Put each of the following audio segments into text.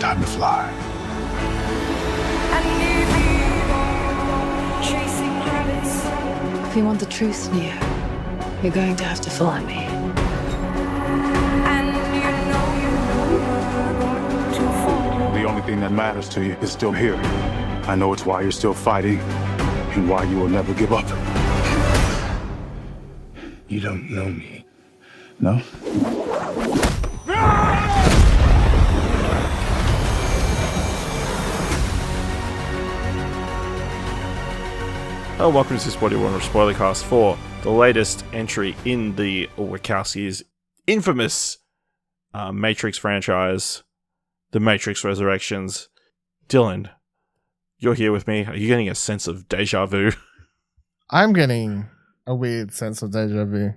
time to fly. If you want the truth, Neo, you're going to have to follow me. The only thing that matters to you is still here. I know it's why you're still fighting and why you will never give up. You don't know me. No? Hello, welcome to this WDYWW Spoilercast for the latest entry in the Wachowskis' infamous Matrix franchise, The Matrix Resurrections. Dylan, you're here with me. Are you getting a sense of deja vu? I'm getting a weird sense of deja vu.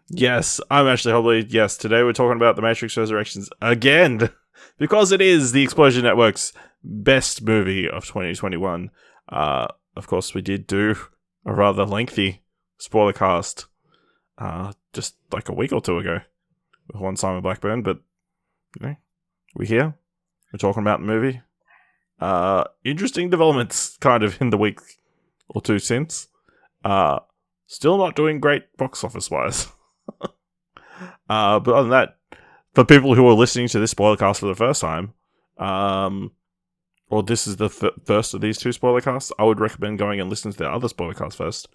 Yes, I'm actually probably, yes, today we're talking about The Matrix Resurrections again, because it is the Explosion Network's best movie of 2021. Of course, we did do a rather lengthy spoiler cast just like a week or two ago with one Simon Blackburn, but you know, we're here. We're talking about the movie. Interesting developments kind of in the week or two since. Still not doing great box office wise. But other than that, for people who are listening to this spoiler cast for the first time, or this is the first of these two spoiler casts, I would recommend going and listening to the other spoiler cast first.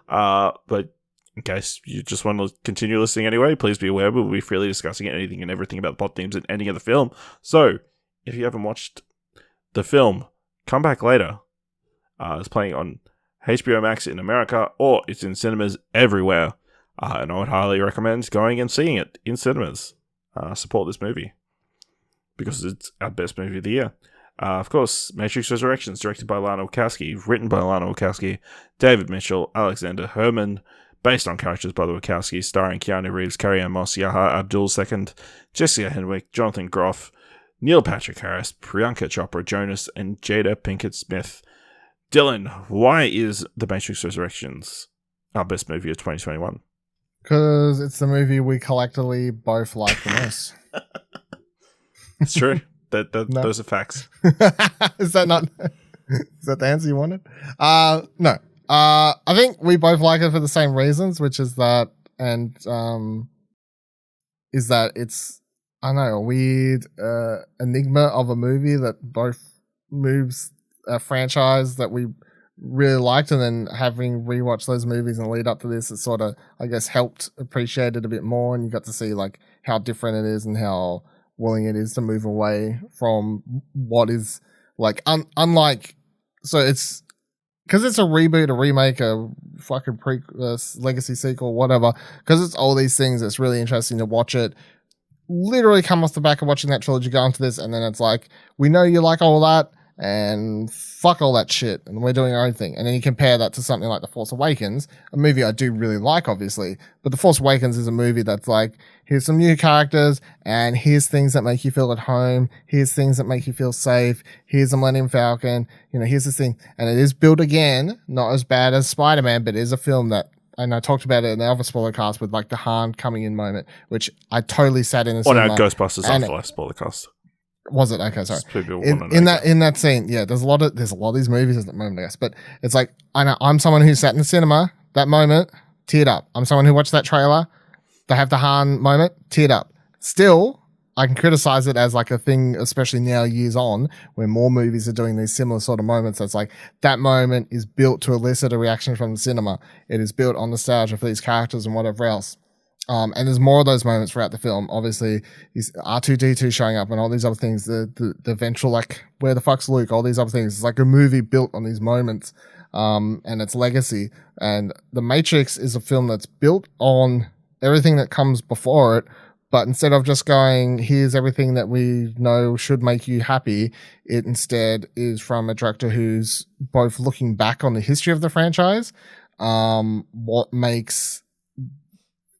But in case you just want to continue listening anyway, please be aware we'll be freely discussing anything and everything about the plot themes and ending of the film. So, if you haven't watched the film, come back later. It's playing on HBO Max in America, or it's in cinemas everywhere. And I would highly recommend going and seeing it in cinemas. Support this movie, because it's our best movie of the year. Of course, Matrix Resurrections, directed by Lana Wachowski, written by Lana Wachowski, David Mitchell, Aleksandar, Hemon, based on characters by the Wachowskis, starring Keanu Reeves, Carrie-Anne, Yahya, Abdul-Mateen, Jessica Henwick, Jonathan Groff, Neil Patrick Harris, Priyanka Chopra, Jonas, and Jada Pinkett Smith. Dylan, why is The Matrix Resurrections our best movie of 2021? Because it's the movie we collectively both like the most. It's true. No. Those are facts. Is that the answer you wanted? No. I think we both like it for the same reasons, which is that, and is that it's, I don't know, a weird enigma of a movie that both moves a franchise that we really liked, and then having rewatched those movies and lead up to this, it sort of, I guess, helped appreciate it a bit more, and you got to see like how different it is and how willing it is to move away from what is like unlike. So it's because it's a reboot, a remake, a fucking legacy sequel, whatever. Because it's all these things, it's really interesting to watch it literally come off the back of watching that trilogy, go into this, and then it's like, we know you like all that, and fuck all that shit, and we're doing our own thing. And then you compare that to something like The Force Awakens, a movie I do really like, obviously, but The Force Awakens is a movie that's like, here's some new characters, and here's things that make you feel at home, here's things that make you feel safe, here's the Millennium Falcon, you know, here's this thing. And it is built again, not as bad as Spider-Man, but it is a film that, and I talked about it in the other spoiler cast with like the Han coming in moment, which I totally sat in the cinema. On our Ghostbusters Afterlife spoiler cast. Was it? Okay, sorry. In that scene, yeah, there's a lot of these movies at the moment, I guess. But it's like, I know I'm someone who sat in the cinema that moment, teared up. I'm someone who watched that trailer. They have the Han moment, teared up. Still, I can criticize it as like a thing, especially now years on, where more movies are doing these similar sort of moments. That's like, that moment is built to elicit a reaction from the cinema. It is built on nostalgia for these characters and whatever else. And there's more of those moments throughout the film. Obviously, these R2-D2 showing up and all these other things, the ventral, like, where the fuck's Luke, all these other things. It's like a movie built on these moments, and its legacy. And The Matrix is a film that's built on everything that comes before it, but instead of just going, here's everything that we know should make you happy, it instead is from a director who's both looking back on the history of the franchise, what makes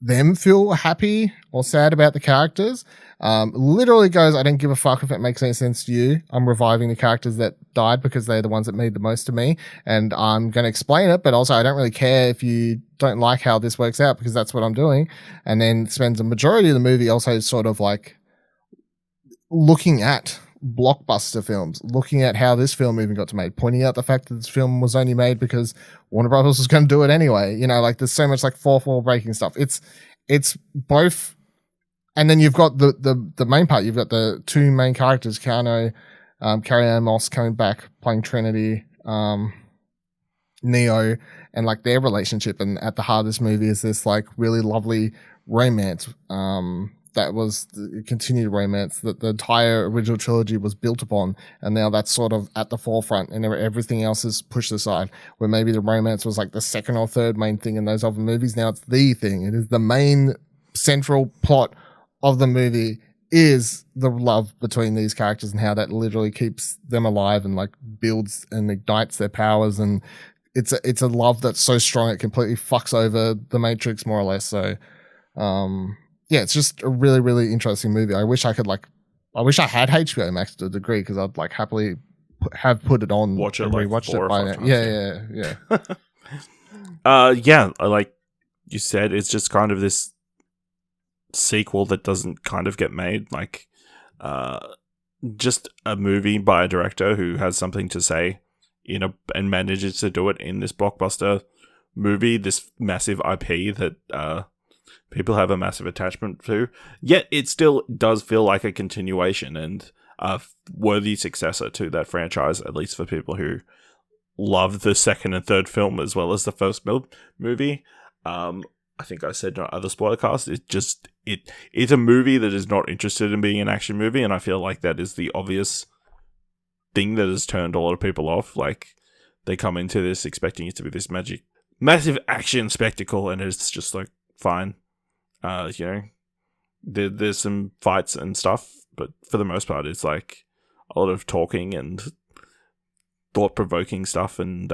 them feel happy or sad about the characters. Literally goes, I don't give a fuck if it makes any sense to you. I'm reviving the characters that died because they're the ones that made the most to me, and I'm going to explain it, but also I don't really care if you don't like how this works out, because that's what I'm doing. And then spends a majority of the movie also sort of like looking at blockbuster films, looking at how this film even got to made, pointing out the fact that this film was only made because Warner Brothers was going to do it anyway. You know, like there's so much like fourth wall breaking stuff. It's both. And then you've got the main part. You've got the two main characters, Keanu, Carrie-Anne Moss coming back playing Trinity, Neo, and like their relationship. And at the heart of this movie is this like really lovely romance. That was the continued romance that the entire original trilogy was built upon, and now that's sort of at the forefront, and everything else is pushed aside. Where maybe the romance was like the second or third main thing in those other movies, now it's the thing. It is the main central plot of the movie is the love between these characters and how that literally keeps them alive and like builds and ignites their powers. And it's a love that's so strong it completely fucks over the Matrix more or less. So, yeah, it's just a really, really interesting movie. I wish I had HBO Max to a degree because I'd like happily have put it on, watch it, and like rewatched 4 or it by 5 now. times. Yeah. Yeah, like you said, it's just kind of this sequel that doesn't kind of get made. Like, just a movie by a director who has something to say and manages to do it in this blockbuster movie, this massive IP that people have a massive attachment to. Yet it still does feel like a continuation and a worthy successor to that franchise, at least for people who love the second and third film as well as the first movie. I think I said in other Spoilercasts, it's a movie that is not interested in being an action movie, and I feel like that is the obvious thing that has turned a lot of people off. Like, they come into this expecting it to be this massive action spectacle, and it's just like, fine. There's some fights and stuff, but for the most part, it's like a lot of talking and thought-provoking stuff and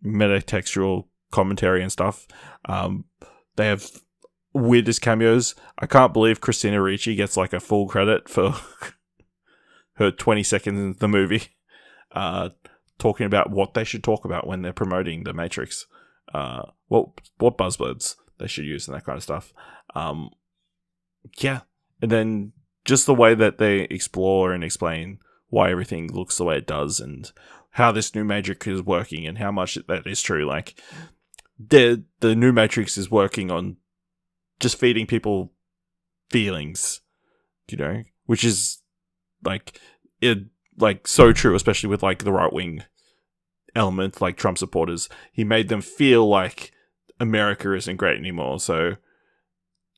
metatextual commentary and stuff. They have weirdest cameos. I can't believe Christina Ricci gets like a full credit for her 20 seconds in the movie, talking about what they should talk about when they're promoting the Matrix, what buzzwords they should use and that kind of stuff. Yeah, and then just the way that they explore and explain why everything looks the way it does and how this new Matrix is working and how much that is true. Like, the new Matrix is working on just feeding people feelings, which is like so true, especially with like the right wing element, like Trump supporters. He made them feel like America isn't great anymore. So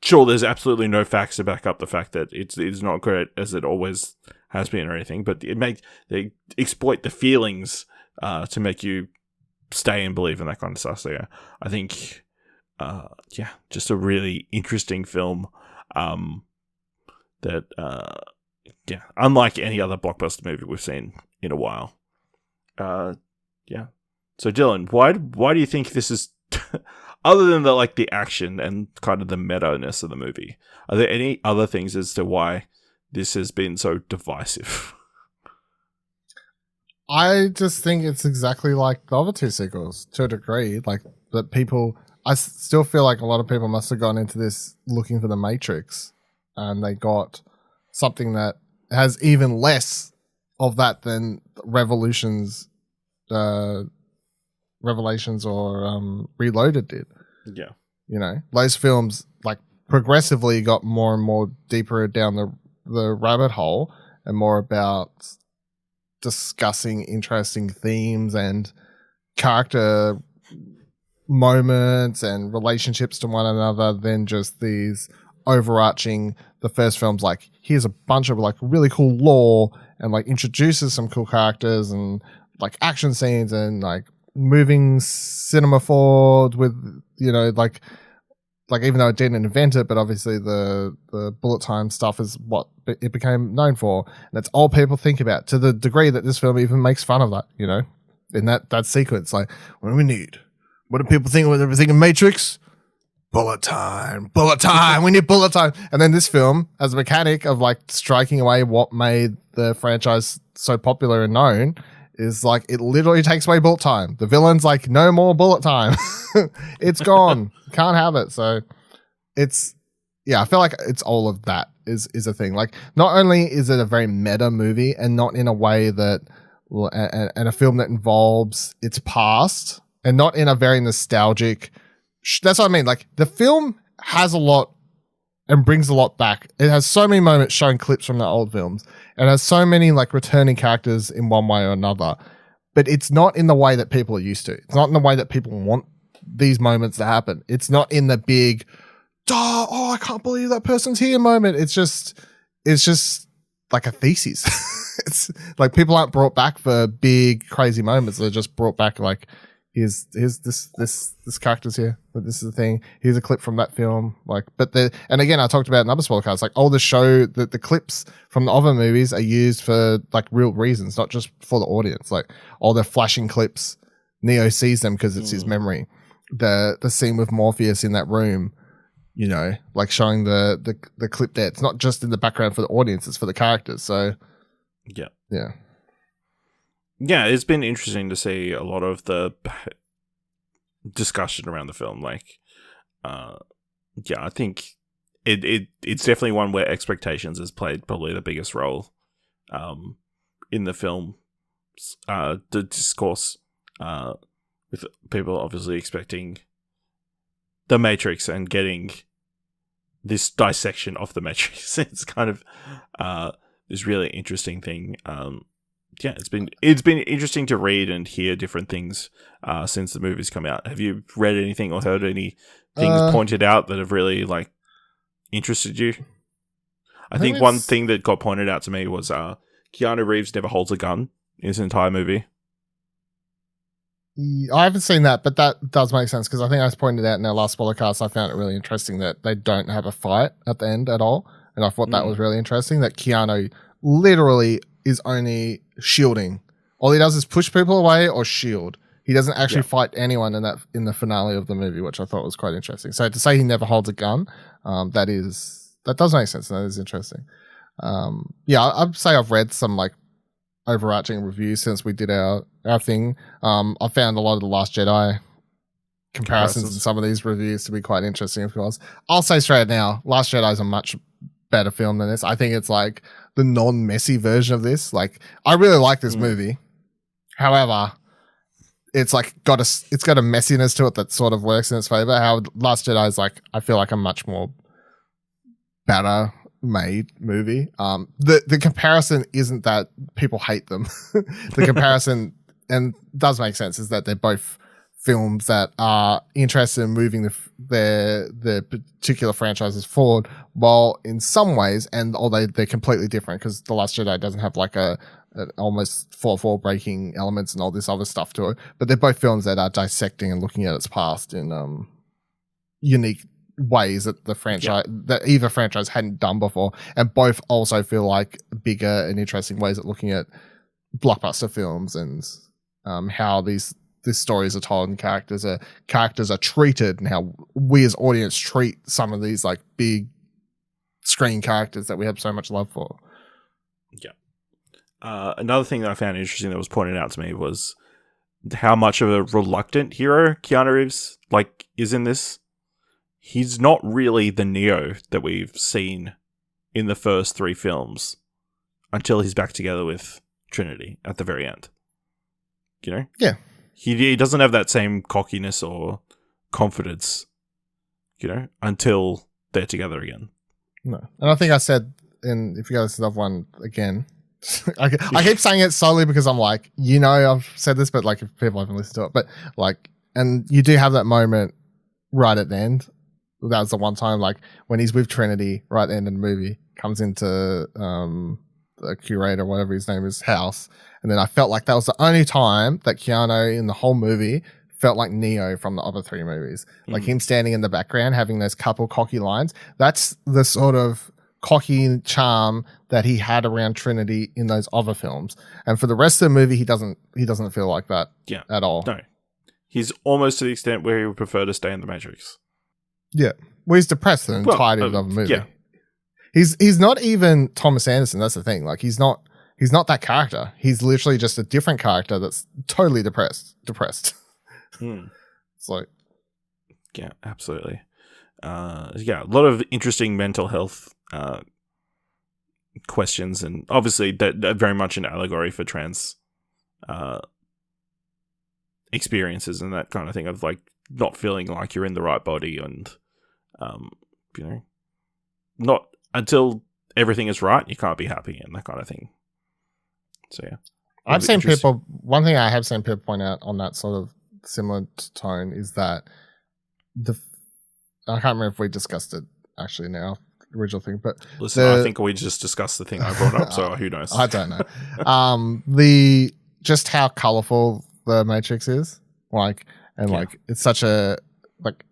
sure, there's absolutely no facts to back up the fact that it's not great as it always has been or anything, but they exploit the feelings to make you stay and believe in that kind of stuff. So yeah, I think just a really interesting film that unlike any other blockbuster movie we've seen in a while. So Dylan, why do you think this is other than the action and kind of the meta-ness of the movie, are there any other things as to why this has been so divisive? I just think it's exactly like the other two sequels to a degree. Like, that people, I still feel like a lot of people must have gone into this looking for the Matrix, and they got something that has even less of that than Revelations or Reloaded did. Yeah. Those films progressively got more and more deeper down the rabbit hole and more about discussing interesting themes and character moments and relationships to one another than just these overarching. The first film's here's a bunch of really cool lore and introduces some cool characters and action scenes and moving cinema forward with even though it didn't invent it, but obviously the bullet time stuff is what it became known for, and that's all people think about, to the degree that this film even makes fun of that, in that sequence. What do we need? What do people think when they're thinking Matrix? Bullet time, we need bullet time. And then this film, as a mechanic of striking away what made the franchise so popular and known, is it literally takes away bullet time. The villain's no more bullet time. It's gone. Can't have it. So I feel like it's all of that is a thing. Like, not only is it a very meta movie, and not in a way that, and a film that involves its past, and not in a very nostalgic. That's what I mean. Like, the film has a lot and brings a lot back. It has so many moments showing clips from the old films, and has so many like returning characters in one way or another. But it's not in the way that people are used to. It's not in the way that people want these moments to happen. It's not in the big, oh, I can't believe that person's here moment. It's just like a thesis. It's like people aren't brought back for big crazy moments. They're just brought back like, here's this character's here. This is the thing. Here's a clip from that film. Like, and again, I talked about in other Spoilercasts, like all the clips from the other movies are used for like real reasons, not just for the audience. Like all the flashing clips, Neo sees them because it's his memory. The scene with Morpheus in that room, you know, like showing the clip there. It's not just in the background for the audience, it's for the characters. So yeah, it's been interesting to see a lot of the discussion around the film. Like, I think it's definitely one where expectations has played probably the biggest role in the film. The discourse with people obviously expecting the Matrix and getting this dissection of the Matrix. It's kind of this really interesting thing. It's been interesting to read and hear different things since the movie's come out. Have you read anything or heard any things pointed out that have really like interested you? I think one thing that got pointed out to me was Keanu Reeves never holds a gun in his entire movie. I haven't seen that, but that does make sense because I think I pointed out in our last Spoilercast, I found it really interesting that they don't have a fight at the end at all. And I thought that was really interesting, that Keanu literally is only shielding. All he does is push people away or shield. He doesn't actually fight anyone in the finale of the movie, which I thought was quite interesting. So to say he never holds a gun, that does make sense. That is interesting. I'd say I've read some like overarching reviews since we did our thing. I found a lot of the Last Jedi comparisons in some of these reviews to be quite interesting, of course. I'll say straight now, Last Jedi is a much better film than this. I think it's like the non-messy version of this. Like, I really like this movie. However, it's like got a messiness to it that sort of works in its favor. How Last Jedi is like, I feel like a much more better made movie. The comparison isn't that people hate them. The comparison, and does make sense, is that they're both films that are interested in moving the particular franchises forward, while in some ways, and although they're completely different, because The Last Jedi doesn't have like a almost 4/4 breaking elements and all this other stuff to it, but they're both films that are dissecting and looking at its past in unique ways that that either franchise hadn't done before, and both also feel like bigger and interesting ways at looking at blockbuster films and how these stories are told and characters are treated, and how we as audience treat some of these like big screen characters that we have so much love for. Another thing that I found interesting that was pointed out to me was how much of a reluctant hero Keanu Reeves is in this. He's not really the Neo that we've seen in the first 3 films until he's back together with Trinity at the very end. You know? Yeah. He doesn't have that same cockiness or confidence, you know, until they're together again. No. And I think I said, if you go to another one again, I keep saying it solely because I'm like, you know, I've said this, but like if people haven't listened to it, but like, and you do have that moment right at the end. That was the one time, like when he's with Trinity right at the end of the movie, comes into the curator, whatever his name is, house. And then I felt like that was the only time that Keanu in the whole movie felt like Neo from the other 3 movies. Like him standing in the background, having those couple cocky lines. That's the sort of cocky charm that he had around Trinity in those other films. And for the rest of the movie, he doesn't feel like that at all. No. He's almost to the extent where he would prefer to stay in the Matrix. Yeah. Well, he's depressed the entirety of the movie. Yeah. He's not even Thomas Anderson. That's the thing. Like he's not that character. He's literally just a different character that's totally depressed. It's like, yeah, absolutely. A lot of interesting mental health questions, and obviously that very much an allegory for trans experiences and that kind of thing of like not feeling like you're in the right body, and not until everything is right, you can't be happy, and that kind of thing. So yeah, I've seen people. One thing I have seen people point out on that sort of similar tone is that I can't remember if we discussed it actually in our original thing, but listen, I think we just discussed the thing I brought up, so who knows? I don't know. Just how colorful the Matrix is, like it's such a like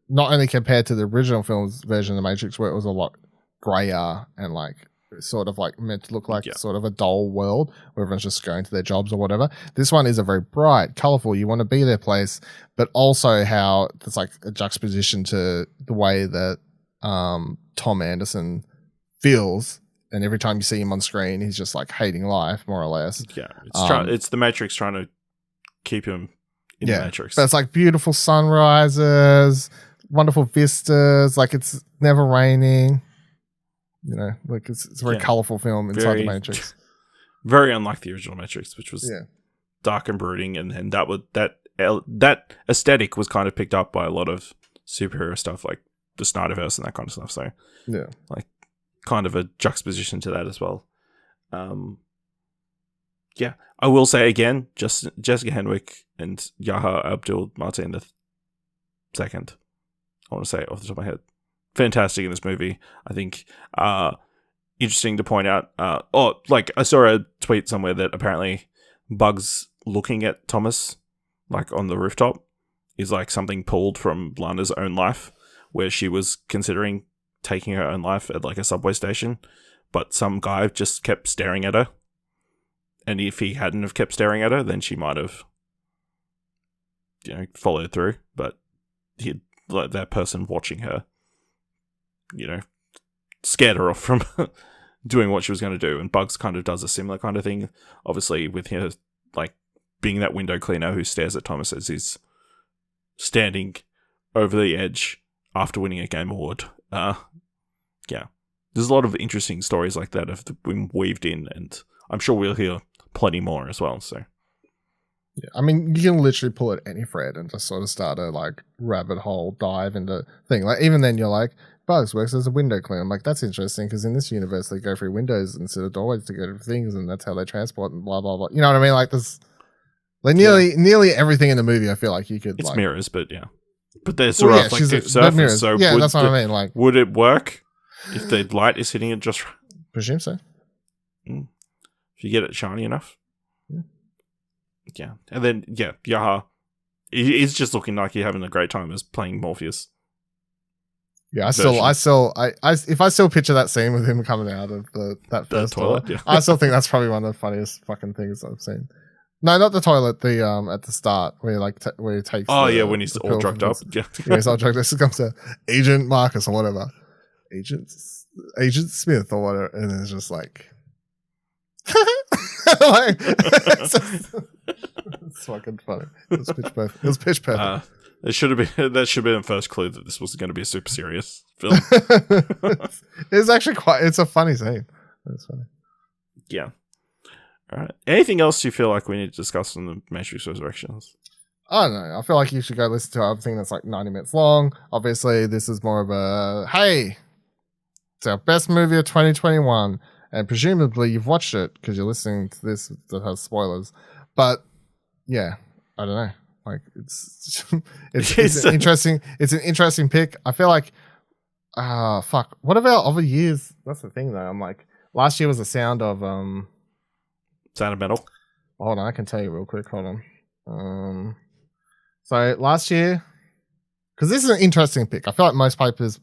not only compared to the original film's version of the Matrix where it was a lot grayer and like sort of like meant to look like sort of a dull world where everyone's just going to their jobs or whatever. This one is a very bright, colorful, you want to be their place, but also how there's like a juxtaposition to the way that Tom Anderson feels, and every time you see him on screen he's just like hating life more or less. It's the Matrix trying to keep him in the Matrix, but it's like beautiful sunrises, wonderful vistas, like it's never raining. Like it's a very colorful film inside the Matrix. Very unlike the original Matrix, which was dark and brooding, and that aesthetic was kind of picked up by a lot of superhero stuff, like the Snyderverse and that kind of stuff. So like kind of a juxtaposition to that as well. I will say again, just Jessica Henwick and Yahya Abdul-Mateen the second. I want to say it off the top of my head. Fantastic in this movie. I think interesting to point out. I saw a tweet somewhere that apparently Bugs looking at Thomas like on the rooftop is like something pulled from Lana's own life, where she was considering taking her own life at like a subway station, but some guy just kept staring at her, and if he hadn't have kept staring at her, then she might have followed through. But like that person watching her scared her off from doing what she was going to do. And Bugs kind of does a similar kind of thing, obviously, with her like being that window cleaner who stares at Thomas as he's standing over the edge after winning a Game Award. There's a lot of interesting stories like that have been weaved in, and I'm sure we'll hear plenty more as well. So I mean, you can literally pull at any thread and just sort of start a like rabbit hole dive into thing. Like even then you're like, Bugs works as a window cleaner. I'm like, that's interesting because in this universe they go through windows instead of doorways to go to things, and that's how they transport and blah blah blah. You know what I mean? Like this, like nearly everything in the movie. I feel like you could. It's mirrors, but but there's a reflective surface. Mirrors. So that's what I mean. Like, would it work if the light is hitting it just? Presume so. If you get it shiny enough. Yeah, and then Yahya, he's just looking like he's having a great time as playing Morpheus. Yeah, if I still picture that scene with him coming out of that first toilet, I still think that's probably one of the funniest fucking things I've seen. No, not the toilet. The at the start where where he takes. When he's all drugged up. He's all drugged up. This comes to Agent Marcus or whatever, Agent Smith or whatever, and it's just like. It's fucking funny. It was pitch perfect. That should have been the first clue that this was going to be a super serious film. It's actually it's a funny scene. It's funny. Yeah. All right. Anything else you feel like we need to discuss in the Matrix Resurrections? I don't know. I feel like you should go listen to our thing that's like 90 minutes long. Obviously, this is more of a hey, it's our best movie of 2021. And presumably you've watched it because you're listening to this that has spoilers. But yeah, I don't know. Like it's an interesting pick. I feel like fuck. What about other years? That's the thing though. I'm like last year was the Sound of Metal. Hold on, I can tell you real quick. Hold on. So last year, because this is an interesting pick. I feel like most places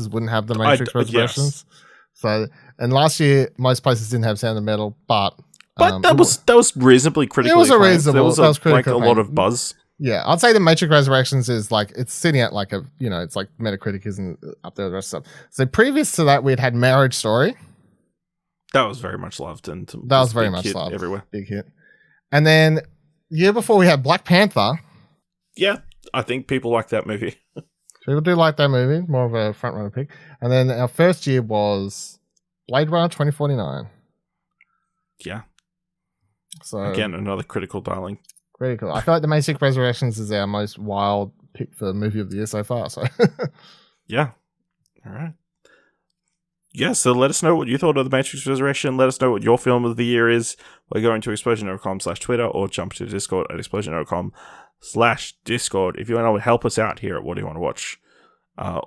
wouldn't have the Matrix Resurrections. Yes. So, and last year, most places didn't have Sound of Metal, but that was reasonably critical. It was there was like a lot of buzz. Yeah, I'd say the Matrix Resurrections is like it's sitting at like a it's like Metacritic isn't up there with the rest of stuff. So previous to that, we'd had Marriage Story. That was very much loved, and that was very much loved everywhere. Big hit. And then year before we had Black Panther. Yeah, I think people like that movie. People do like that movie, more of a front runner pick. And then our first year was Blade Runner 2049. Yeah. So again, another critical darling. Critical. I feel like The Matrix Resurrections is our most wild pick for movie of the year so far. So yeah. All right. Yeah, so let us know what you thought of The Matrix Resurrection. Let us know what your film of the year is. We're going to explosion.com/Twitter or jump to Discord at explosion.com/Discord. If you want to help us out here at What Do You Want to Watch?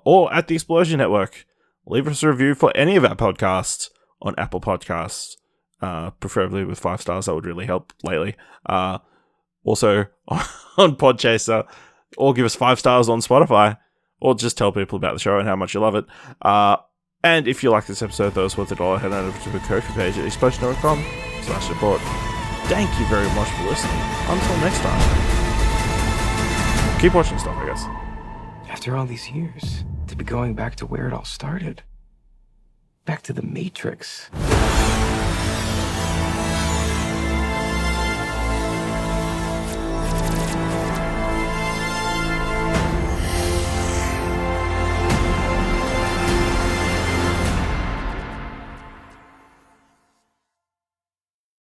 Or at the Explosion Network. Leave us a review for any of our podcasts on Apple Podcasts, preferably with 5 stars. That would really help lately. Also on Podchaser, or give us 5 stars on Spotify, or just tell people about the show and how much you love it. And if you like this episode, throw us worth $1, head on over to the Ko-fi page at explosion.com/support. Thank you very much for listening. Until next time. Keep watching stuff, I guess. After all these years, to be going back to where it all started. Back to the Matrix.